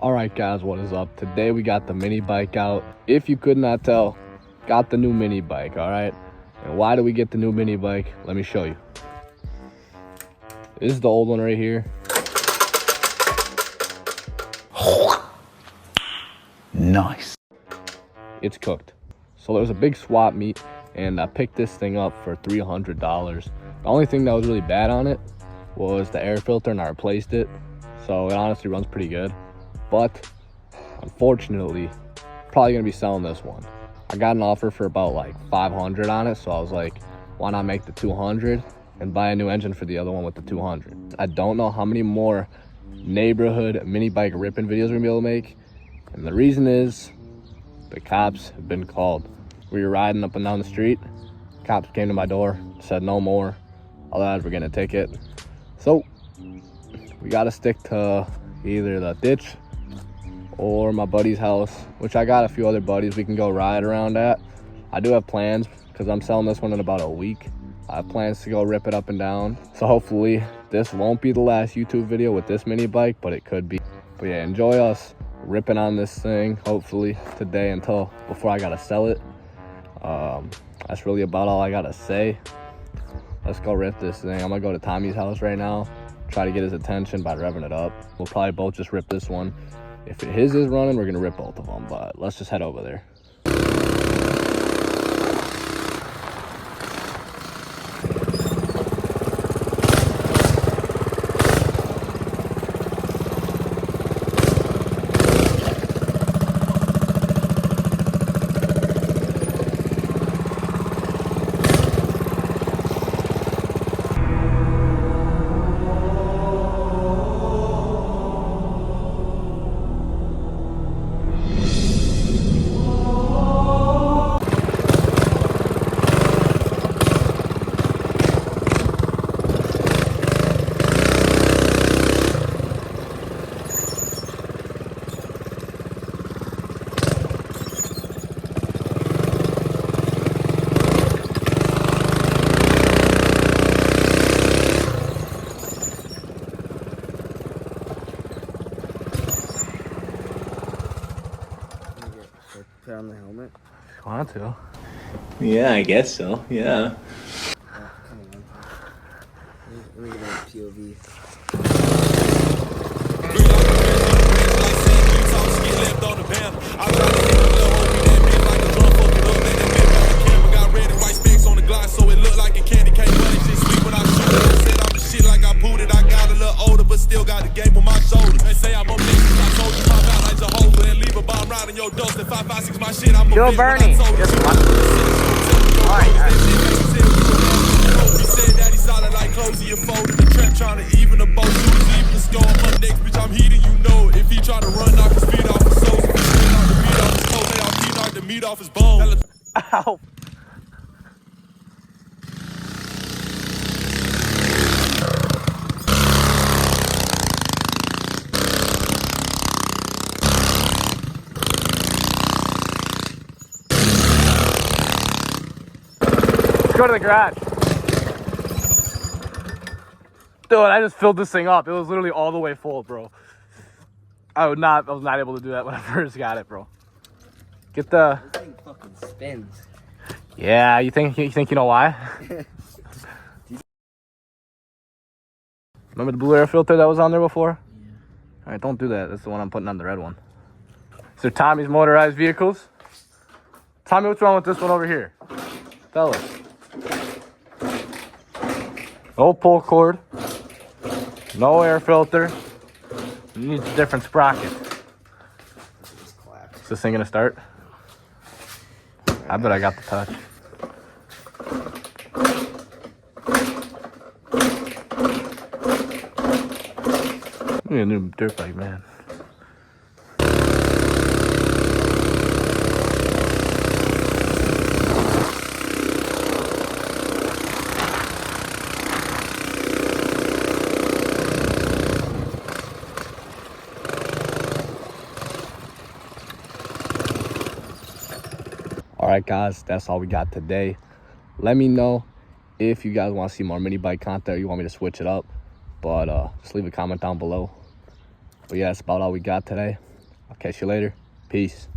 All right, guys, what is up? Today we got the mini bike out. If you could not tell, got the new mini bike, all right? And why do we get the new mini bike? Let me show you. This is the old one right here. Nice. It's cooked. So there was a big swap meet, and I picked this thing up for $300. The only thing that was really bad on it was the air filter, and I replaced it. So it honestly runs pretty good. But unfortunately, probably gonna be selling this one. I got an offer for about like 500 on it, so I was like, why not make the 200 and buy a new engine for the other one with the 200? I don't know how many more neighborhood mini bike ripping videos we're gonna be able to make, and the reason is the cops have been called. We were riding up and down the street, cops came to my door, said no more, otherwise we're getting a ticket. So we gotta stick to either the ditch or my buddy's house, which I got a few other buddies we can go ride around at. I do have plans because I'm selling this one in about a week. I have plans to go rip it up and down. So hopefully this won't be the last YouTube video with this mini bike, but it could be. But yeah, enjoy us ripping on this thing, hopefully today until before I gotta sell it. That's really about all I gotta say. Let's go rip this thing. I'm gonna go to Tommy's house right now, try to get his attention by revving it up. We'll probably both just rip this one. If his is running, we're gonna rip both of them, but let's just head over there. Put on the helmet. If you want to. Yeah, I guess so. Yeah. Oh, come on. Let me get a POV. Yo, Bernie. Just one. Alright. He said that he solid like clothes, you folded the trap, trying to even the boat. Even the score on my next bitch, I'm heating, you know. If he try to run, knock his feet off his soles. If he knock the meat off his toes, they all keep knock the meat off his bones. Ow. Let's go to the garage. Dude, I just filled this thing up. It was literally all the way full, bro. I was not able to do that when I first got it, bro. Get the... This thing fucking spins. Yeah, you think you know why? Remember the blue air filter that was on there before? Yeah. All right, don't do that. That's the one I'm putting on the red one. So Tommy's motorized vehicles. Tommy, what's wrong with this one over here? Tell us. No pull cord. No air filter. You need a different sprocket. Is this thing gonna start? I bet I got the touch. I need a new dirt bike, man. All right, guys, that's all we got today. Let me know if you guys want to see more mini bike content or you want me to switch it up. But just leave a comment down below. But yeah, that's about all we got today. I'll catch you later. Peace.